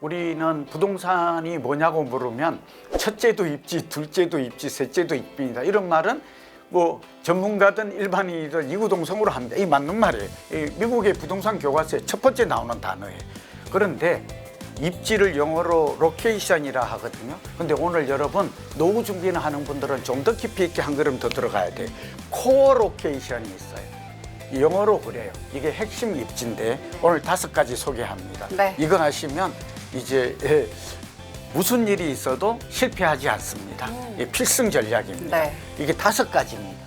우리는 부동산이 뭐냐고 물으면 첫째도 입지, 둘째도 입지, 셋째도 입지입니다. 이런 말은 뭐 전문가든 일반인이든 이구동성으로 합니다. 이 맞는 말이에요. 이 미국의 부동산 교과서에 첫 번째 나오는 단어예요. 그런데 입지를 영어로 로케이션이라 하거든요. 근데 오늘 여러분 노후 준비를 하는 분들은 좀 더 깊이 있게 한 걸음 더 들어가야 돼요. 코어 로케이션이 있어요. 영어로 그래요. 이게 핵심 입지인데 오늘 5가지 소개합니다. 네. 이거 하시면 이제 무슨 일이 있어도 실패하지 않습니다. 이게 필승 전략입니다. 네. 이게 5가지입니다.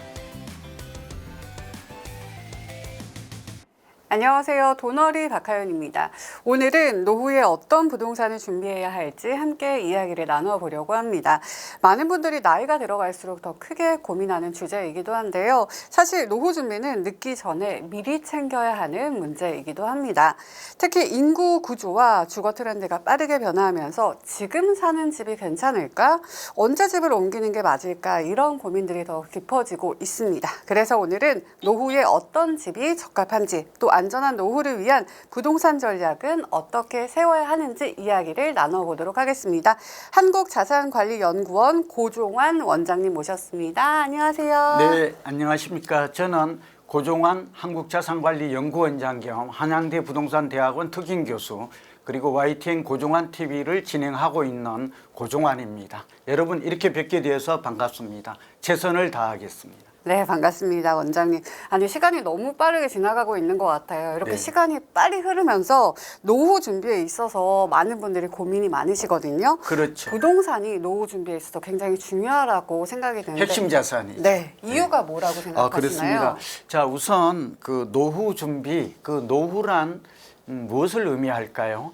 안녕하세요. 도너리 박하연입니다. 오늘은 노후에 어떤 부동산을 준비해야 할지 함께 이야기를 나눠보려고 합니다. 많은 분들이 나이가 들어갈수록 더 크게 고민하는 주제이기도 한데요. 사실 노후 준비는 늦기 전에 미리 챙겨야 하는 문제이기도 합니다. 특히 인구 구조와 주거 트렌드가 빠르게 변화하면서 지금 사는 집이 괜찮을까? 언제 집을 옮기는 게 맞을까? 이런 고민들이 더 깊어지고 있습니다. 그래서 오늘은 노후에 어떤 집이 적합한지 또 안전한 노후를 위한 부동산 전략은 어떻게 세워야 하는지 이야기를 나눠보도록 하겠습니다. 한국자산관리연구원 고종환 원장님 모셨습니다. 안녕하세요. 네, 안녕하십니까. 저는 고종환 한국자산관리연구원장 겸 한양대 부동산대학원 특임교수 그리고 YTN 고종환 TV를 진행하고 있는 고종환입니다. 여러분 이렇게 뵙게 되어서 반갑습니다. 최선을 다하겠습니다. 네, 반갑습니다, 원장님. 아니, 시간이 너무 빠르게 지나가고 있는 것 같아요. 이렇게 네. 시간이 빨리 흐르면서 노후 준비에 있어서 많은 분들이 고민이 많으시거든요. 그렇죠. 부동산이 노후 준비에 있어서 굉장히 중요하다고 생각이 드는데 핵심 자산이죠. 네, 이유가 뭐라고 생각하시나요? 그렇습니다. 자, 우선 그 노후 준비, 그 노후란 무엇을 의미할까요?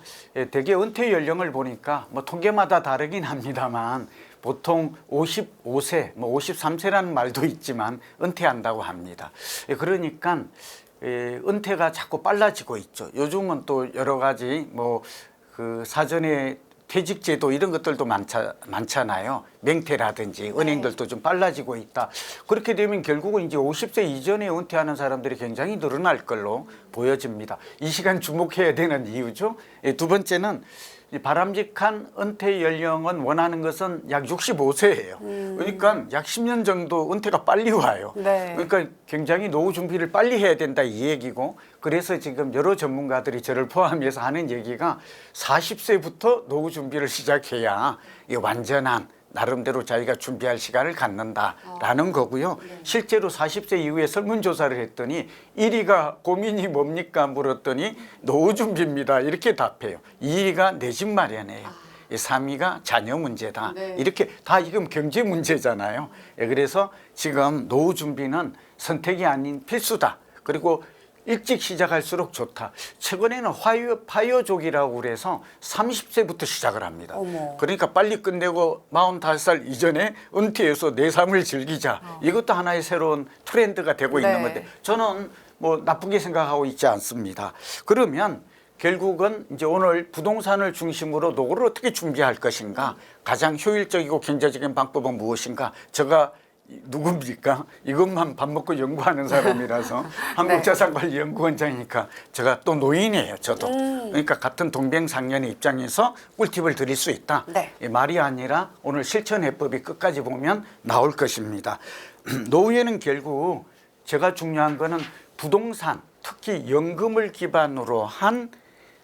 대개 은퇴 연령을 보니까 뭐 통계마다 다르긴 합니다만 보통 55세, 뭐 53세라는 말도 있지만 은퇴한다고 합니다. 그러니까 은퇴가 자꾸 빨라지고 있죠. 요즘은 또 여러 가지 뭐 그 사전에 퇴직제도 이런 것들도 많잖아요. 맹퇴라든지 은행들도 좀 빨라지고 있다. 그렇게 되면 결국은 이제 50세 이전에 은퇴하는 사람들이 굉장히 늘어날 걸로 보여집니다. 이 시간 주목해야 되는 이유죠. 두 번째는 바람직한 은퇴 연령은 원하는 것은 약 65세예요. 그러니까 약 10년 정도 은퇴가 빨리 와요. 네. 그러니까 굉장히 노후 준비를 빨리 해야 된다 이 얘기고, 그래서 지금 여러 전문가들이 저를 포함해서 하는 얘기가 40세부터 노후 준비를 시작해야 이 완전한 나름대로 자기가 준비할 시간을 갖는다라는 거고요. 실제로 40세 이후에 설문조사를 했더니 1위가 고민이 뭡니까 물었더니 노후 준비입니다 이렇게 답해요. 2위가 내 집 마련이에요. 3위가 자녀 문제다. 네. 이렇게 다 지금 경제 문제잖아요. 그래서 지금 노후 준비는 선택이 아닌 필수다. 그리고 일찍 시작할수록 좋다. 최근에는 파이어족이라고 그래서 30세부터 시작을 합니다. 어머. 그러니까 빨리 끝내고 45살 이전에 은퇴해서 내 삶을 즐기자. 이것도 하나의 새로운 트렌드가 되고 네. 있는 건데 저는 뭐 나쁘게 생각하고 있지 않습니다. 그러면 결국은 이제 오늘 부동산을 중심으로 노후를 어떻게 준비할 것인가, 가장 효율적이고 경제적인 방법은 무엇인가, 제가 누굽니까? 이것만 밥 먹고 연구하는 사람이라서 한국자산관리연구원장이니까 제가 또 노인이에요. 저도. 그러니까 같은 동병상련의 입장에서 꿀팁을 드릴 수 있다. 네. 이 말이 아니라 오늘 실천 해법이 끝까지 보면 나올 것입니다. 노후에는 결국 제가 중요한 거는 부동산, 특히 연금을 기반으로 한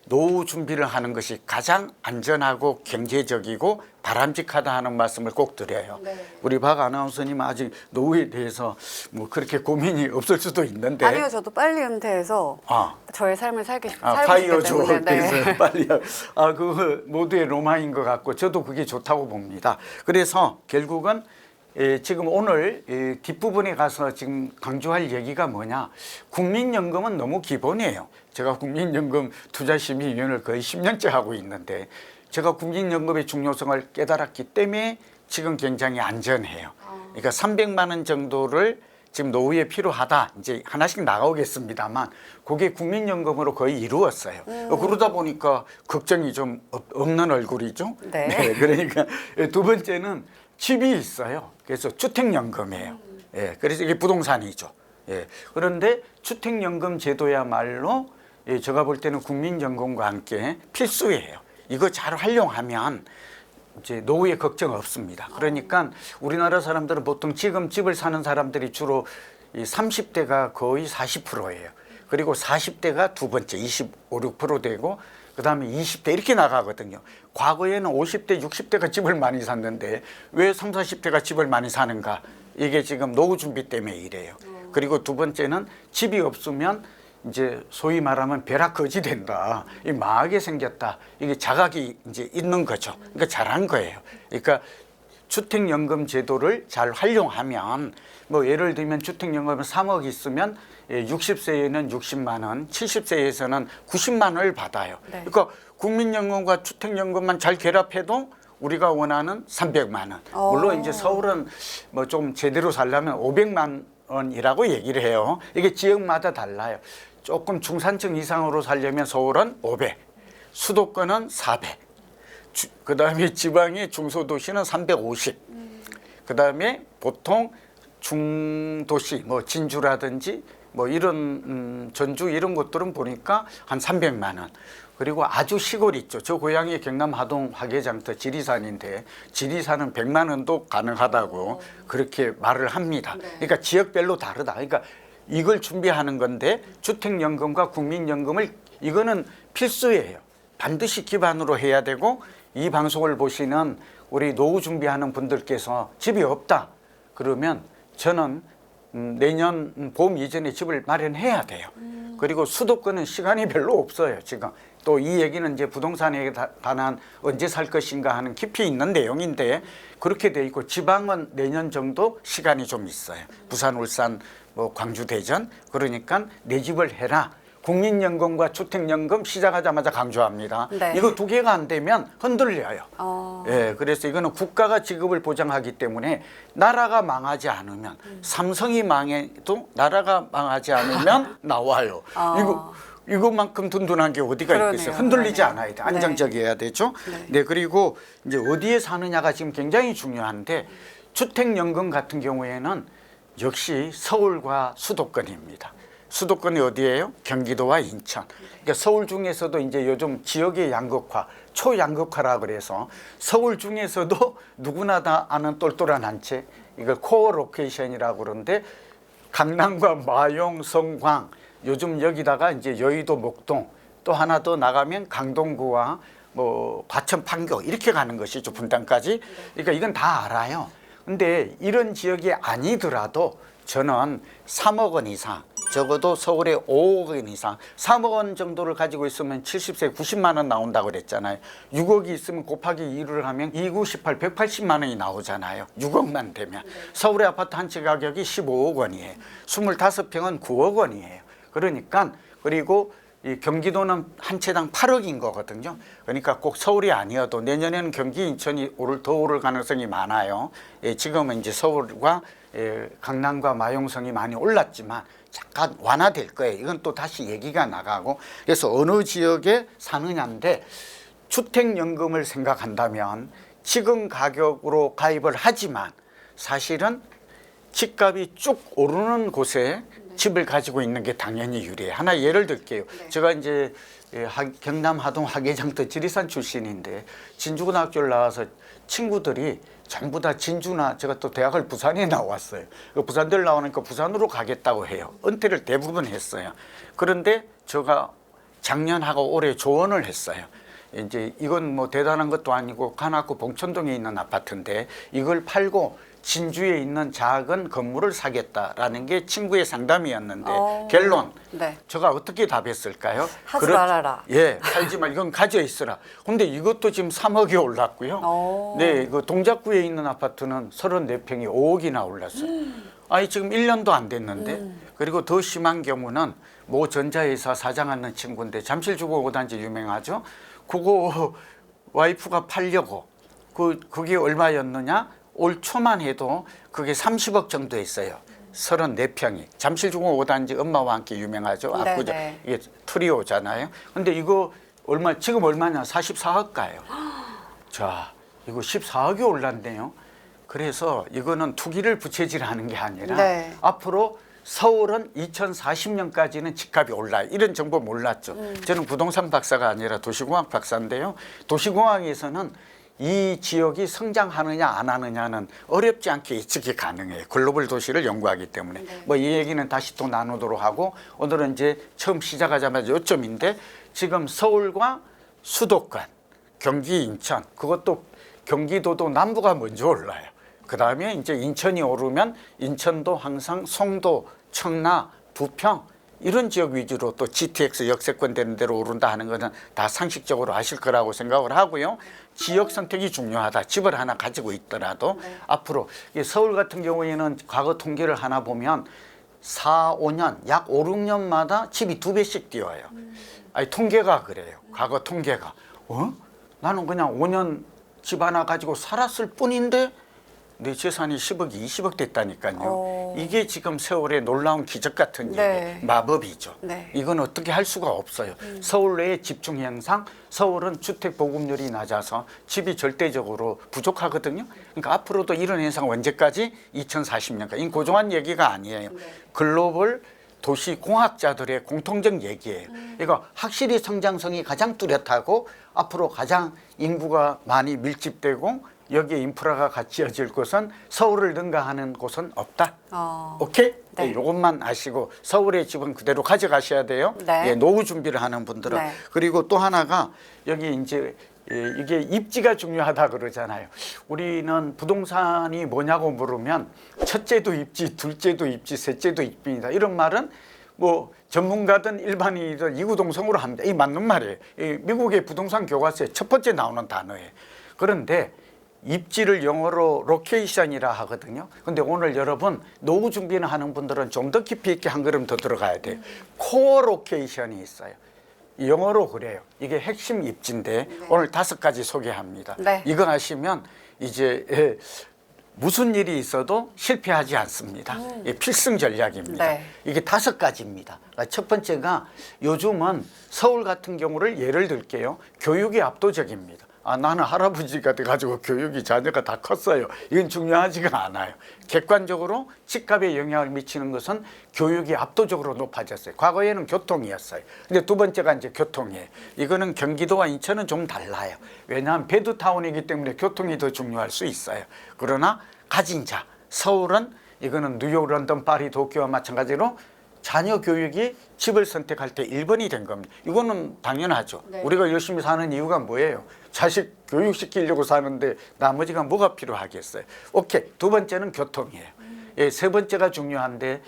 노후 준비를 하는 것이 가장 안전하고 경제적이고 바람직하다 하는 말씀을 꼭 드려요. 네. 우리 박 아나운서님은 아직 노후에 대해서 뭐 그렇게 고민이 없을 수도 있는데. 아니요, 저도 빨리 은퇴해서 저의 삶을 살고 싶기 파이어족 때문에. 그래서 빨리 그 모두의 로망인 것 같고 저도 그게 좋다고 봅니다. 그래서 결국은 지금 오늘 뒷부분에 가서 지금 강조할 얘기가 뭐냐, 국민연금은 너무 기본이에요. 제가 국민연금 투자심의위원을 거의 10년째 하고 있는데 제가 국민연금의 중요성을 깨달았기 때문에 지금 굉장히 안전해요. 그러니까 300만 원 정도를 지금 노후에 필요하다 이제 하나씩 나가오겠습니다만 그게 국민연금으로 거의 이루었어요. 그러다 보니까 걱정이 좀 없는 얼굴이죠. 네. 그러니까 두 번째는 집이 있어요. 그래서 주택연금이에요. 그래서 이게 부동산이죠. 그런데 주택연금 제도야말로 제가 볼 때는 국민연금과 함께 필수예요. 이거 잘 활용하면 이제 노후에 걱정 없습니다. 그러니까 우리나라 사람들은 보통 지금 집을 사는 사람들이 주로 이 30대가 거의 40%예요. 그리고 40대가 두 번째 25, 6% 되고 그다음에 20대 이렇게 나가거든요. 과거에는 50대, 60대가 집을 많이 샀는데 왜 30, 40대가 집을 많이 사는가? 이게 지금 노후 준비 때문에 이래요. 그리고 두 번째는 집이 없으면 이제 소위 말하면 벼락거지 된다. 이 망하게 생겼다. 이게 자각이 이제 있는 거죠. 그러니까 잘한 거예요. 그러니까 주택연금 제도를 잘 활용하면 뭐 예를 들면 주택연금 3억 있으면 60세에는 60만 원, 70세에서는 90만 원을 받아요. 네. 그러니까 국민연금과 주택연금만 잘 결합해도 우리가 원하는 300만 원. 물론 이제 서울은 뭐 좀 제대로 살려면 500만 원이라고 얘기를 해요. 이게 지역마다 달라요. 조금 중산층 이상으로 살려면 서울은 500, 수도권은 400. 그다음에 지방의 중소도시는 350. 그다음에 보통 중도시 뭐 진주라든지 뭐 이런 전주 이런 것들은 보니까 한 300만 원. 그리고 아주 시골 있죠. 저 고향이 경남 하동 화계장터 지리산인데 지리산은 100만 원도 가능하다고 그렇게 말을 합니다. 그러니까 지역별로 다르다. 그러니까 이걸 준비하는 건데 주택연금과 국민연금을 이거는 필수예요. 반드시 기반으로 해야 되고 이 방송을 보시는 우리 노후 준비하는 분들께서 집이 없다 그러면 저는 내년 봄 이전에 집을 마련해야 돼요. 그리고 수도권은 시간이 별로 없어요. 지금 또 이 얘기는 이제 부동산에 관한 언제 살 것인가 하는 깊이 있는 내용인데 그렇게 돼 있고 지방은 내년 정도 시간이 좀 있어요. 부산, 울산, 뭐 광주, 대전. 그러니까 내 집을 해라. 국민연금과 주택연금 시작하자마자 강조합니다. 네. 이거 두 개가 안 되면 흔들려요. 예, 그래서 이거는 국가가 지급을 보장하기 때문에 나라가 망하지 않으면 삼성이 망해도 나라가 망하지 않으면 나와요. 이것만큼 든든한 게 어디가 그러네요. 있겠어요. 흔들리지 네. 않아야 돼. 안정적이어야 되죠. 네, 그리고 이제 어디에 사느냐가 지금 굉장히 중요한데 주택연금 같은 경우에는 역시 서울과 수도권입니다. 수도권이 어디예요? 경기도와 인천. 그러니까 서울 중에서도 이제 요즘 지역의 양극화, 초양극화라 그래서 서울 중에서도 누구나 다 아는 똘똘한 한 채, 이걸 코어 로케이션이라고 그러는데 강남과 마용, 성광, 요즘 여기다가 이제 여의도, 목동, 또 하나 더 나가면 강동구와 뭐 과천, 판교 이렇게 가는 것이죠. 분당까지. 그러니까 이건 다 알아요. 근데 이런 지역이 아니더라도 저는 3억 원 이상, 적어도 서울에 5억 원 이상, 3억 원 정도를 가지고 있으면 70세 90만 원 나온다고 그랬잖아요. 6억이 있으면 곱하기 2를 하면 2, 9, 18, 180만 원이 나오잖아요. 6억만 되면. 서울의 아파트 한 채 가격이 15억 원이에요. 25평은 9억 원이에요. 그러니까 그리고 이 경기도는 한 채당 8억인 거거든요. 그러니까 꼭 서울이 아니어도 내년에는 경기, 인천이 더 오를 가능성이 많아요. 지금은 이제 서울과 강남과 마용성이 많이 올랐지만 잠깐 완화될 거예요. 이건 또 다시 얘기가 나가고 그래서 어느 지역에 사느냐인데 주택연금을 생각한다면 지금 가격으로 가입을 하지만 사실은 집값이 쭉 오르는 곳에 집을 가지고 있는 게 당연히 유리해요. 하나 예를 들게요. 제가 이제 경남 하동 화계장터 지리산 출신인데 진주고등학교를 나와서 친구들이 전부 다 진주나 제가 또 대학을 부산에 나왔어요. 부산대를 나오니까 부산으로 가겠다고 해요. 은퇴를 대부분 했어요. 그런데 제가 작년하고 올해 조언을 했어요. 이제 이건 뭐 대단한 것도 아니고 관악구 봉천동에 있는 아파트인데 이걸 팔고 진주에 있는 작은 건물을 사겠다라는 게 친구의 상담이었는데 결론 네. 제가 어떻게 답했을까요? 하지 말아라. 예, 팔지 말 이건 가져 있으라. 근데 이것도 지금 3억이 올랐고요. 네, 그 동작구에 있는 아파트는 34평이 5억이나 올랐어요. 아니 지금 1년도 안 됐는데 그리고 더 심한 경우는 모 전자회사 사장하는 친구인데 잠실주거 5단지 유명하죠. 그거 와이프가 팔려고 그게 얼마였느냐? 올 초만 해도 그게 30억 정도 했어요. 34평이. 잠실주공 5단지 엄마와 함께 유명하죠. 압구정. 이게 트리오잖아요. 근데 이거 지금 얼마냐? 44억 가요. 자, 이거 14억이 올랐네요. 그래서 이거는 투기를 부채질하는 게 아니라 앞으로 서울은 2040년까지는 집값이 올라요. 이런 정보 몰랐죠. 저는 부동산 박사가 아니라 도시공학 박사인데요. 도시공학에서는 이 지역이 성장하느냐 안 하느냐는 어렵지 않게 예측이 가능해요. 글로벌 도시를 연구하기 때문에. 네. 뭐 이 얘기는 다시 또 나누도록 하고 오늘은 이제 처음 시작하자마자 요점인데 지금 서울과 수도권, 경기, 인천 그것도 경기도도 남부가 먼저 올라요. 그 다음에 이제 인천이 오르면 인천도 항상 송도, 청라, 부평 이런 지역 위주로 또 GTX 역세권 되는 대로 오른다 하는 것은 다 상식적으로 아실 거라고 생각을 하고요. 지역 선택이 중요하다. 집을 하나 가지고 있더라도 앞으로 서울 같은 경우에는 과거 통계를 하나 보면 4, 5년 약 5, 6년마다 집이 2배씩 뛰어요. 아니 통계가 그래요. 과거 통계가. 나는 그냥 5년 집 하나 가지고 살았을 뿐인데 내 재산이 10억이 20억 됐다니까요. 이게 지금 세월의 놀라운 기적 같은 네. 얘기, 마법이죠. 네. 이건 어떻게 할 수가 없어요. 서울 내의 집중 현상, 서울은 주택 보급률이 낮아서 집이 절대적으로 부족하거든요. 그러니까 앞으로도 이런 현상 언제까지? 2040년까지. 이 고정한 얘기가 아니에요. 글로벌 도시 공학자들의 공통적 얘기예요. 이거 확실히 성장성이 가장 뚜렷하고 앞으로 가장 인구가 많이 밀집되고 여기에 인프라가 갖춰질 곳은 서울을 능가하는 곳은 없다. 오케이? 네. 이것만 아시고 서울의 집은 그대로 가져가셔야 돼요. 네. 예, 노후 준비를 하는 분들은. 네. 그리고 또 하나가 여기 이제 이게 입지가 중요하다 그러잖아요. 우리는 부동산이 뭐냐고 물으면 첫째도 입지, 둘째도 입지, 셋째도 입지입니다. 이런 말은 뭐 전문가든 일반인이든 이구동성으로 합니다. 이 맞는 말이에요. 이 미국의 부동산 교과서에 첫 번째 나오는 단어예요. 그런데 입지를 영어로 로케이션이라 하거든요. 근데 오늘 여러분 노후 준비를 하는 분들은 좀 더 깊이 있게 한 걸음 더 들어가야 돼요. 코어 로케이션이 있어요. 영어로 그래요. 이게 핵심 입지인데 오늘 5가지 소개합니다. 네. 이거 하시면 이제 무슨 일이 있어도 실패하지 않습니다. 필승 전략입니다. 네. 이게 5가지입니다. 첫 번째가 요즘은 서울 같은 경우를 예를 들게요. 교육이 압도적입니다. 나는 할아버지가 돼가지고 교육이 자녀가 다 컸어요. 이건 중요하지가 않아요. 객관적으로 집값에 영향을 미치는 것은 교육이 압도적으로 높아졌어요. 과거에는 교통이었어요. 근데 두 번째가 이제 교통이에요. 이거는 경기도와 인천은 좀 달라요. 왜냐하면 베드타운이기 때문에 교통이 더 중요할 수 있어요. 그러나 가진 자, 서울은 이거는 뉴욕, 런던, 파리, 도쿄와 마찬가지로 자녀 교육이 집을 선택할 때 1번이 된 겁니다. 이거는 당연하죠. 네. 우리가 열심히 사는 이유가 뭐예요? 자식 교육시키려고 사는데 나머지가 뭐가 필요하겠어요? 오케이. 두 번째는 교통이에요. 예, 세 번째가 중요한데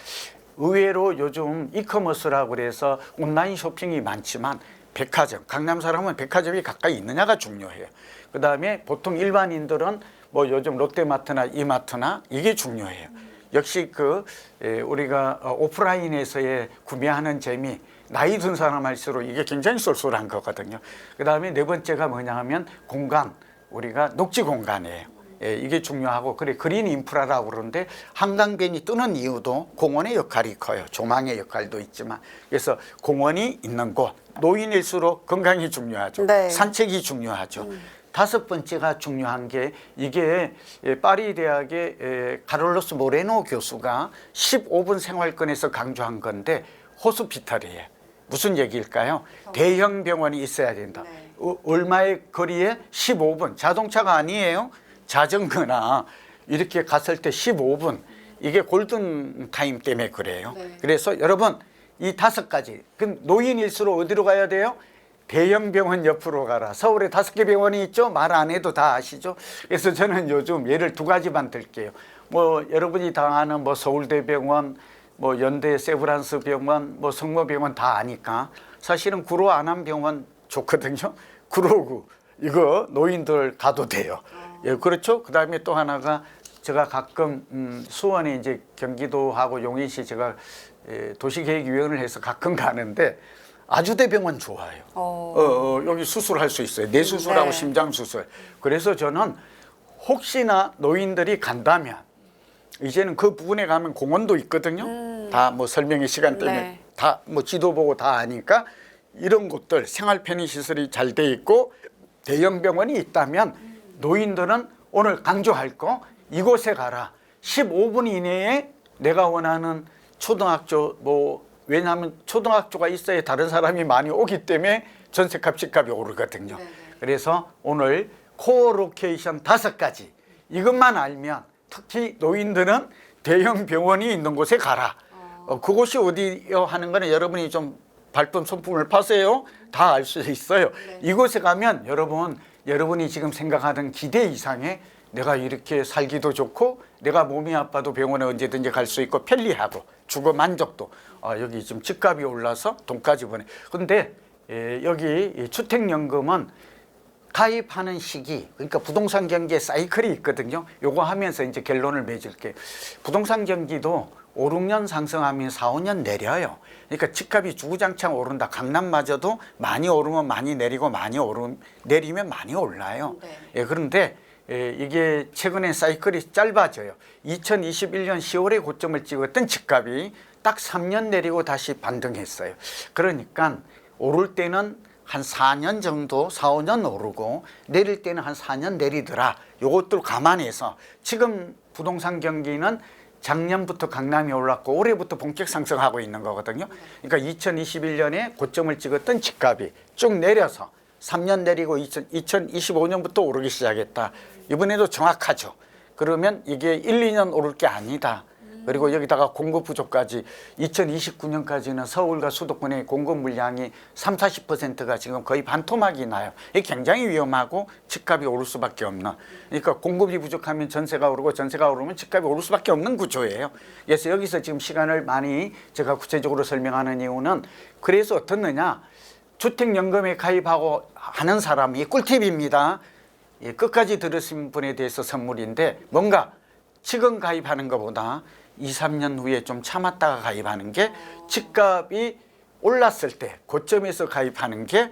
의외로 요즘 이커머스라고 그래서 온라인 쇼핑이 많지만 백화점, 강남 사람은 백화점이 가까이 있느냐가 중요해요. 그다음에 보통 일반인들은 뭐 요즘 롯데마트나 이마트나 이게 중요해요. 역시 우리가 오프라인에서의 구매하는 재미, 나이 든 사람 할수록 이게 굉장히 쏠쏠한 거거든요. 그다음에 네 번째가 뭐냐 하면 공간, 우리가 녹지 공간이에요. 예, 이게 중요하고 그래 그린 인프라라고 그러는데 한강변이 뜨는 이유도 공원의 역할이 커요. 조망의 역할도 있지만 그래서 공원이 있는 곳, 노인일수록 건강이 중요하죠. 네. 산책이 중요하죠. 5번째가 중요한 게 이게 파리 대학의 카를로스 모레노 교수가 15분 생활권에서 강조한 건데 호스피탈이에요. 무슨 얘기일까요? 대형 병원이 있어야 된다. 네. 얼마의 거리에 15분. 자동차가 아니에요. 자전거나 이렇게 갔을 때 15분. 이게 골든 타임 때문에 그래요. 네. 그래서 여러분 이 5가지. 그럼 노인일수록 어디로 가야 돼요? 대형 병원 옆으로 가라. 서울에 5개 병원이 있죠. 말 안 해도 다 아시죠. 그래서 저는 요즘 예를 2가지만 들게요. 뭐 여러분이 다 아는 뭐 서울대병원, 뭐 연대 세브란스 병원, 뭐 성모병원 다 아니까 사실은 구로 안암병원 좋거든요. 구로구 이거 노인들 가도 돼요. 예, 그렇죠. 그다음에 또 하나가 제가 가끔 수원에 이제 경기도하고 용인시 제가 도시계획위원을 해서 가끔 가는데 아주대병원 좋아요. 여기 수술할 수 있어요. 뇌수술하고 네. 심장수술. 그래서 저는 혹시나 노인들이 간다면 이제는 그 부분에 가면 공원도 있거든요. 다 뭐 설명의 시간 때문에 네. 다 뭐 지도 보고 다 아니까 이런 곳들 생활 편의 시설이 잘 돼 있고 대형 병원이 있다면 노인들은 오늘 강조할 거 이곳에 가라. 15분 이내에 내가 원하는 초등학교 뭐 왜냐하면 초등학교가 있어야 다른 사람이 많이 오기 때문에 전세값, 집값이 오르거든요. 네네. 그래서 오늘 코로케이션 5가지 이것만 알면 특히 노인들은 대형 병원이 있는 곳에 가라. 그곳이 어디요 하는 거는 여러분이 좀 발품 손품을 파세요. 다 알 수 있어요. 네. 이곳에 가면 여러분이 지금 생각하는 기대 이상의 내가 이렇게 살기도 좋고 내가 몸이 아파도 병원에 언제든지 갈 수 있고 편리하고 주거 만족도 여기 지금 집값이 올라서 돈까지 버네. 근데 여기 이 주택연금은 가입하는 시기 그러니까 부동산 경기에 사이클이 있거든요. 요거 하면서 이제 결론을 맺을게. 부동산 경기도 5, 6년 상승하면 4, 5년 내려요. 그러니까 집값이 주구장창 오른다. 강남마저도 많이 오르면 많이 내리고 내리면 많이 올라요. 네. 예, 그런데 이게 최근에 사이클이 짧아져요. 2021년 10월에 고점을 찍었던 집값이 딱 3년 내리고 다시 반등했어요. 그러니까 오를 때는 한 4년 정도, 4, 5년 오르고 내릴 때는 한 4년 내리더라. 요것들 감안해서 지금 부동산 경기는 작년부터 강남이 올랐고 올해부터 본격 상승하고 있는 거거든요. 그러니까 2021년에 고점을 찍었던 집값이 쭉 내려서 3년 내리고 2025년부터 오르기 시작했다. 이번에도 정확하죠. 그러면 이게 1, 2년 오를 게 아니다. 그리고 여기다가 공급 부족까지 2029년까지는 서울과 수도권의 공급 물량이 30~40%가 지금 거의 반토막이 나요. 이게 굉장히 위험하고 집값이 오를 수밖에 없는. 그러니까 공급이 부족하면 전세가 오르고 전세가 오르면 집값이 오를 수밖에 없는 구조예요. 그래서 여기서 지금 시간을 많이 제가 구체적으로 설명하는 이유는 그래서 어떻느냐. 주택연금에 가입하고 하는 사람이 꿀팁입니다. 예, 끝까지 들으신 분에 대해서 선물인데 뭔가 지금 가입하는 것보다 2, 3년 후에 좀 참았다가 가입하는 게 집값이 올랐을 때 고점에서 가입하는 게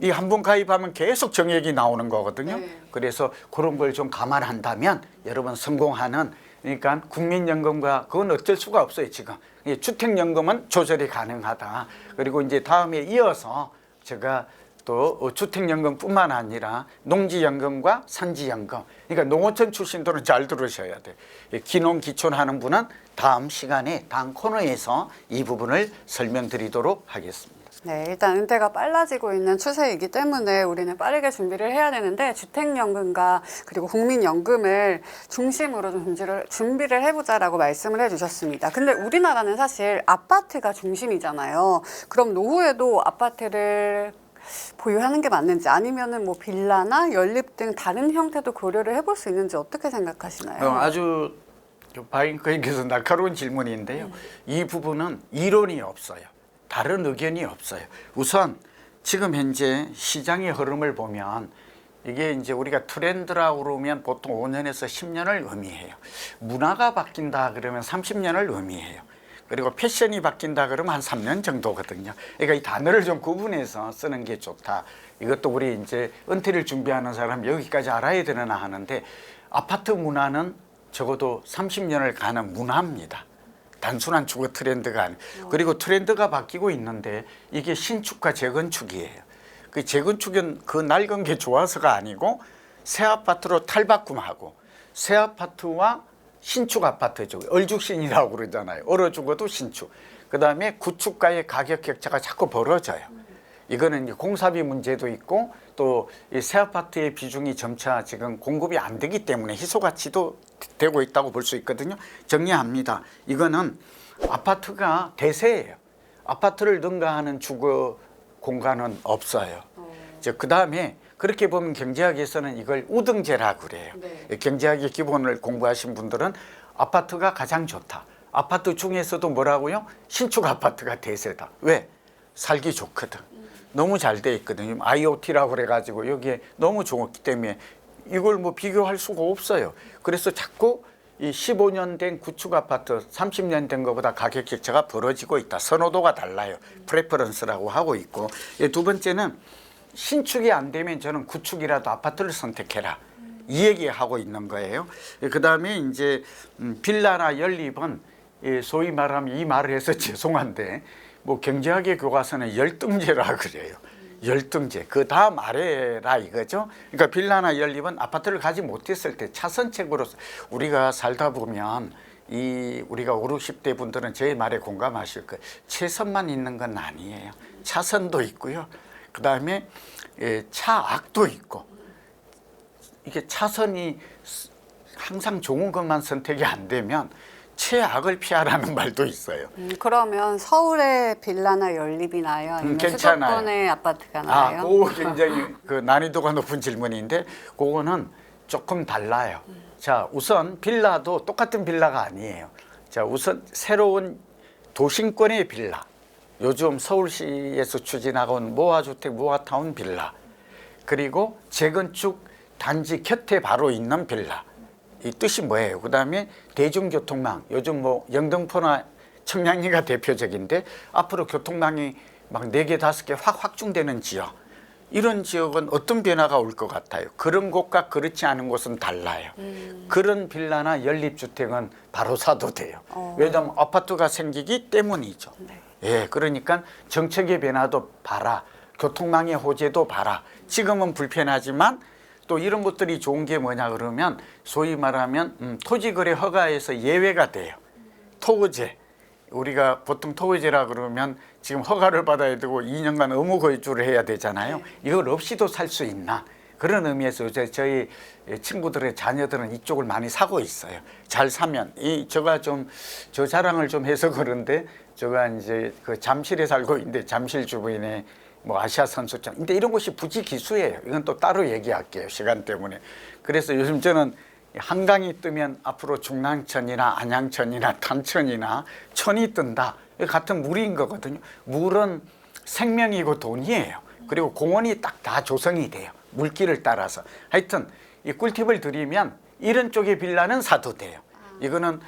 이 한 번 가입하면 계속 정액이 나오는 거거든요. 네. 그래서 그런 걸 좀 감안한다면 여러분 성공하는 그러니까 국민연금과 그건 어쩔 수가 없어요 지금. 주택연금은 조절이 가능하다. 그리고 이제 다음에 이어서 제가 또 주택연금뿐만 아니라 농지연금과 산지연금 그러니까 농어촌 출신들은 잘 들으셔야 돼. 기농 기촌하는 분은 다음 시간에 다음 코너에서 이 부분을 설명드리도록 하겠습니다. 네, 일단 은퇴가 빨라지고 있는 추세이기 때문에 우리는 빠르게 준비를 해야 되는데 주택연금과 그리고 국민연금을 중심으로 좀 준비를 해보자라고 말씀을 해주셨습니다. 근데 우리나라는 사실 아파트가 중심이잖아요. 그럼 노후에도 아파트를 보유하는 게 맞는지 아니면은 뭐 빌라나 연립 등 다른 형태도 고려를 해볼 수 있는지 어떻게 생각하시나요? 아주 바잉크에게서 날카로운 질문인데요. 이 부분은 이론이 없어요. 다른 의견이 없어요. 우선 지금 현재 시장의 흐름을 보면 이게 이제 우리가 트렌드라고 그러면 보통 5년에서 10년을 의미해요. 문화가 바뀐다 그러면 30년을 의미해요. 그리고 패션이 바뀐다 그러면 한 3년 정도거든요. 그러니까 이 단어를 좀 구분해서 쓰는 게 좋다. 이것도 우리 이제 은퇴를 준비하는 사람 여기까지 알아야 되나 하는데 아파트 문화는 적어도 30년을 가는 문화입니다. 단순한 주거 트렌드가 아니고 그리고 트렌드가 바뀌고 있는데 이게 신축과 재건축이에요. 그 재건축은 그 낡은 게 좋아서가 아니고 새 아파트로 탈바꿈하고 새 아파트와 신축 아파트죠. 얼죽신이라고 그러잖아요. 얼어 죽어도 신축. 그다음에 구축가의 가격 격차가 자꾸 벌어져요. 이거는 이제 공사비 문제도 있고 또 이 새 아파트의 비중이 점차 지금 공급이 안 되기 때문에 희소 가치도 되고 있다고 볼 수 있거든요. 정리합니다. 이거는 아파트가 대세예요. 아파트를 능가하는 주거 공간은 없어요. 그다음에 그렇게 보면 경제학에서는 이걸 우등제라고 그래요. 네. 경제학의 기본을 공부하신 분들은 아파트가 가장 좋다. 아파트 중에서도 뭐라고요? 신축 아파트가 대세다. 왜? 살기 좋거든. 너무 잘 돼 있거든요. IoT라고 그래가지고 여기에 너무 좋기 때문에 이걸 뭐 비교할 수가 없어요. 그래서 자꾸 이 15년 된 구축 아파트 30년 된 것보다 가격 격차가 벌어지고 있다. 선호도가 달라요. 프레퍼런스라고 하고 있고 두 번째는 신축이 안 되면 저는 구축이라도 아파트를 선택해라. 이 얘기하고 있는 거예요. 그다음에 이제 빌라나 연립은 소위 말하면 이 말을 해서 죄송한데 뭐 경제학의 교과서는 열등제라 그래요. 열등제. 그 다음 아래라 이거죠. 그러니까 빌라나 연립은 아파트를 가지 못했을 때 차선책으로서 우리가 살다 보면 이 우리가 5, 60대 분들은 제 말에 공감하실 거예요. 최선만 있는 건 아니에요. 차선도 있고요. 그다음에 차악도 있고, 이게 차선이 항상 좋은 것만 선택이 안 되면 최악을 피하라는 말도 있어요. 그러면 서울의 빌라나 연립이 나요? 아니면 괜찮아요. 수도권의 아파트가 나요? 그거 굉장히 그 난이도가 높은 질문인데, 그거는 조금 달라요. 자, 우선 빌라도 똑같은 빌라가 아니에요. 자, 우선 새로운 도심권의 빌라, 요즘 서울시에서 추진하고 있는 모아주택, 모아타운 빌라, 그리고 재건축 단지 곁에 바로 있는 빌라. 이 뜻이 뭐예요? 그다음에 대중교통망, 요즘 뭐 영등포나 청량리가 대표적인데 앞으로 교통망이 막 4개, 5개 확 확충되는 지역, 이런 지역은 어떤 변화가 올 것 같아요? 그런 곳과 그렇지 않은 곳은 달라요. 그런 빌라나 연립주택은 바로 사도 돼요. 왜냐하면 아파트가 생기기 때문이죠. 네. 예, 그러니까 정책의 변화도 봐라, 교통망의 호재도 봐라. 지금은 불편하지만 또 이런 것들이 좋은 게 뭐냐 그러면, 소위 말하면 토지거래 허가에서 예외가 돼요. 토거제, 우리가 보통 토거제라 그러면 지금 허가를 받아야 되고 2년간 의무 거주를 해야 되잖아요. 이걸 없이도 살 수 있나, 그런 의미에서 저희 친구들의 자녀들은 이쪽을 많이 사고 있어요. 잘 사면. 제가 좀 저 자랑을 좀 해서 그런데, 제가 이제 그 잠실에 살고 있는데 잠실 주변에 뭐 아시아 선수촌, 근데 이런 곳이 부지기수예요. 이건 또 따로 얘기할게요, 시간 때문에. 그래서 요즘 저는 한강이 뜨면 앞으로 중랑천이나 안양천이나 탄천이나 천이 뜬다, 같은 물인 거거든요. 물은 생명이고 돈이에요. 그리고 공원이 딱 다 조성이 돼요, 물길을 따라서. 하여튼 이 꿀팁을 드리면 이런 쪽의 빌라는 사도 돼요. 이거는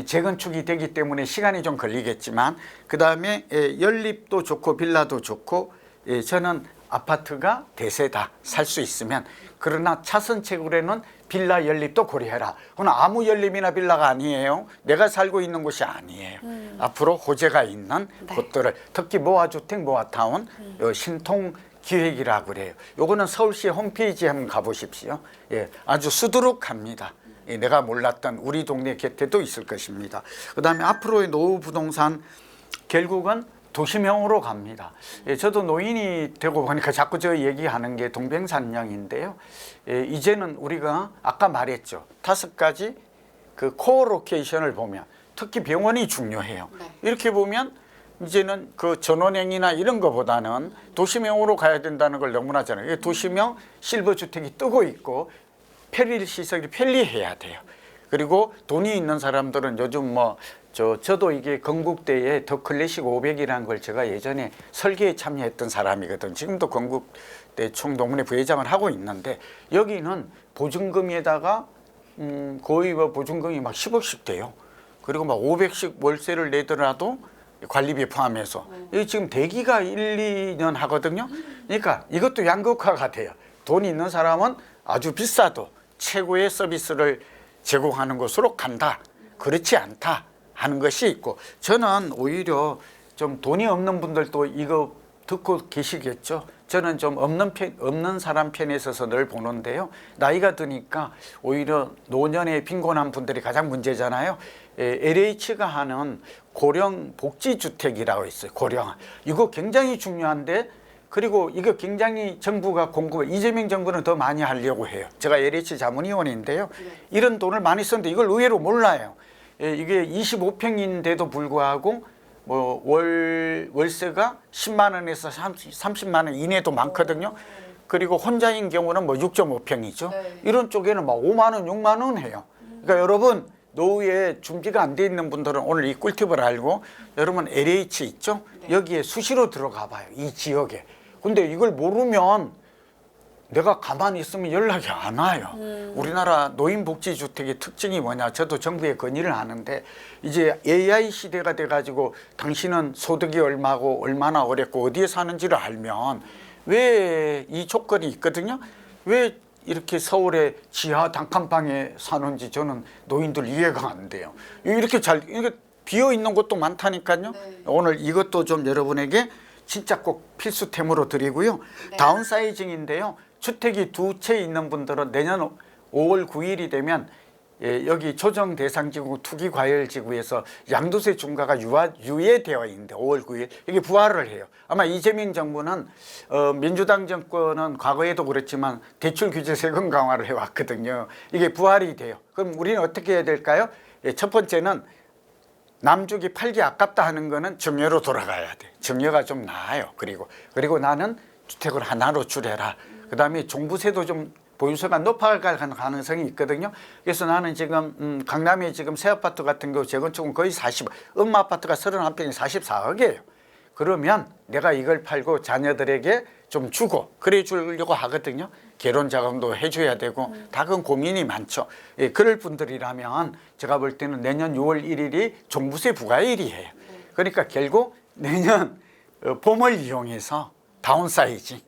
재건축이 되기 때문에 시간이 좀 걸리겠지만, 그 다음에 연립도 좋고 빌라도 좋고, 저는 아파트가 대세다, 살 수 있으면. 그러나 차선책으로는 빌라 연립도 고려해라. 그건 아무 연립이나 빌라가 아니에요. 내가 살고 있는 곳이 아니에요. 앞으로 호재가 있는 곳들을, 특히 모아주택, 모아타운, 신통 기획이라고 그래요. 요거는 서울시 홈페이지에 한번 가보십시오. 예, 아주 수두룩합니다. 내가 몰랐던 우리 동네 곁에도 있을 것입니다. 그 다음에 앞으로의 노후 부동산, 결국은 도심형으로 갑니다. 저도 노인이 되고 보니까 자꾸 저 얘기하는 게 동병산령인데요. 이제는 우리가 아까 말했죠, 5가지 그 코어 로케이션을 보면 특히 병원이 중요해요. 이렇게 보면 이제는 그 전원행이나 이런 거보다는 도심형으로 가야 된다는 걸 너무나 잘 알아요. 도심형 실버주택이 뜨고 있고 편리 시설이 편리해야 돼요. 그리고 돈이 있는 사람들은 요즘 뭐 저도 이게 건국대에 더 클래식 500이라는 걸 제가 예전에 설계에 참여했던 사람이거든. 지금도 건국대 총동문회 부회장을 하고 있는데, 여기는 보증금에다가 거의 뭐 보증금이 막 10억씩 돼요. 그리고 막 500씩 월세를 내더라도 관리비 포함해서 이게 지금 대기가 1, 2년 하거든요. 그러니까 이것도 양극화가 돼요. 돈이 있는 사람은 아주 비싸도 최고의 서비스를 제공하는 곳으로 간다, 그렇지 않다 하는 것이 있고, 저는 오히려 좀 돈이 없는 분들도 이거 듣고 계시겠죠. 저는 좀 없는 사람 편에 서서 늘 보는데요. 나이가 드니까 오히려 노년에 빈곤한 분들이 가장 문제잖아요. LH가 하는 고령 복지주택이라고 있어요. 고령. 이거 굉장히 중요한데, 그리고 이거 굉장히 정부가 이재명 정부는 더 많이 하려고 해요. 제가 LH 자문위원인데요. 이런 돈을 많이 썼는데 이걸 의외로 몰라요. 이게 25평인데도 불구하고 뭐 월세가 10만 원에서 30만 원 이내도 많거든요. 그리고 혼자인 경우는 뭐 6.5평이죠. 이런 쪽에는 막 5만 원, 6만 원 해요. 그러니까 여러분, 노후에 준비가 안 돼 있는 분들은 오늘 이 꿀팁을 알고, 여러분 LH 있죠? 여기에 수시로 들어가 봐요, 이 지역에. 근데 이걸 모르면 내가 가만히 있으면 연락이 안 와요. 우리나라 노인복지주택의 특징이 뭐냐, 저도 정부에 건의를 하는데, 이제 AI 시대가 돼가지고 당신은 소득이 얼마고 얼마나 어렵고 어디에 사는지를 알면, 왜 이 조건이 있거든요. 왜 이렇게 서울의 지하 단칸방에 사는지 저는 노인들 이해가 안 돼요. 이렇게 비어 있는 곳도 많다니까요. 오늘 이것도 좀 여러분에게 진짜 꼭 필수템으로 드리고요. 다운사이징인데요. 주택이 2채 있는 분들은 내년 5월 9일이 되면 여기 조정 대상지구 투기과열지구에서 양도세 중과가 유예되어 있는데 5월 9일 이게 부활을 해요. 아마 이재명 정부는 민주당 정권은 과거에도 그렇지만 대출 규제 세금 강화를 해왔거든요. 이게 부활이 돼요. 그럼 우리는 어떻게 해야 될까요? 첫 번째는 남주기 팔기 아깝다 하는 거는 증여로 돌아가야 돼. 증여가 좀 나아요. 그리고 나는 주택을 하나로 줄여라. 그다음에 종부세도 좀 보유세가 높아갈 가능성이 있거든요. 그래서 나는 지금 강남에 지금 새 아파트 같은 경우 재건축은 거의 40, 엄마 아파트가 31평이 44억이에요. 그러면 내가 이걸 팔고 자녀들에게 좀 주고 그래 주려고 하거든요. 결혼 자금도 해줘야 되고 다 그건 고민이 많죠. 예, 그럴 분들이라면 제가 볼 때는 내년 6월 1일이 종부세 부과일이에요. 그러니까 결국 내년 봄을 이용해서 다운사이징,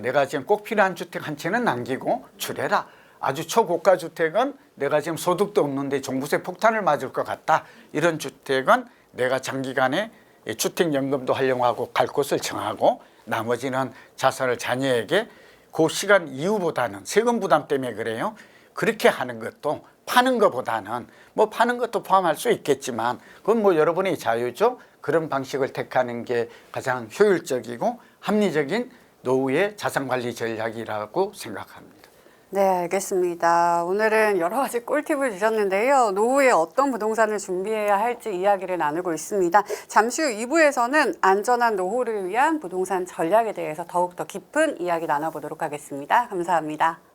내가 지금 꼭 필요한 주택 한 채는 남기고 줄여라. 아주 초고가 주택은 내가 지금 소득도 없는데 종부세 폭탄을 맞을 것 같다. 이런 주택은 내가 장기간에 주택연금도 활용하고 갈 곳을 정하고 나머지는 자산을 자녀에게 그 시간 이후보다는 세금 부담 때문에 그래요. 그렇게 하는 것도 파는 것보다는 뭐 파는 것도 포함할 수 있겠지만 그건 뭐 여러분의 자유죠. 그런 방식을 택하는 게 가장 효율적이고 합리적인 노후의 자산관리 전략이라고 생각합니다. 네, 알겠습니다. 오늘은 여러 가지 꿀팁을 주셨는데요. 노후에 어떤 부동산을 준비해야 할지 이야기를 나누고 있습니다. 잠시 후 2부에서는 안전한 노후를 위한 부동산 전략에 대해서 더욱더 깊은 이야기 나눠보도록 하겠습니다. 감사합니다.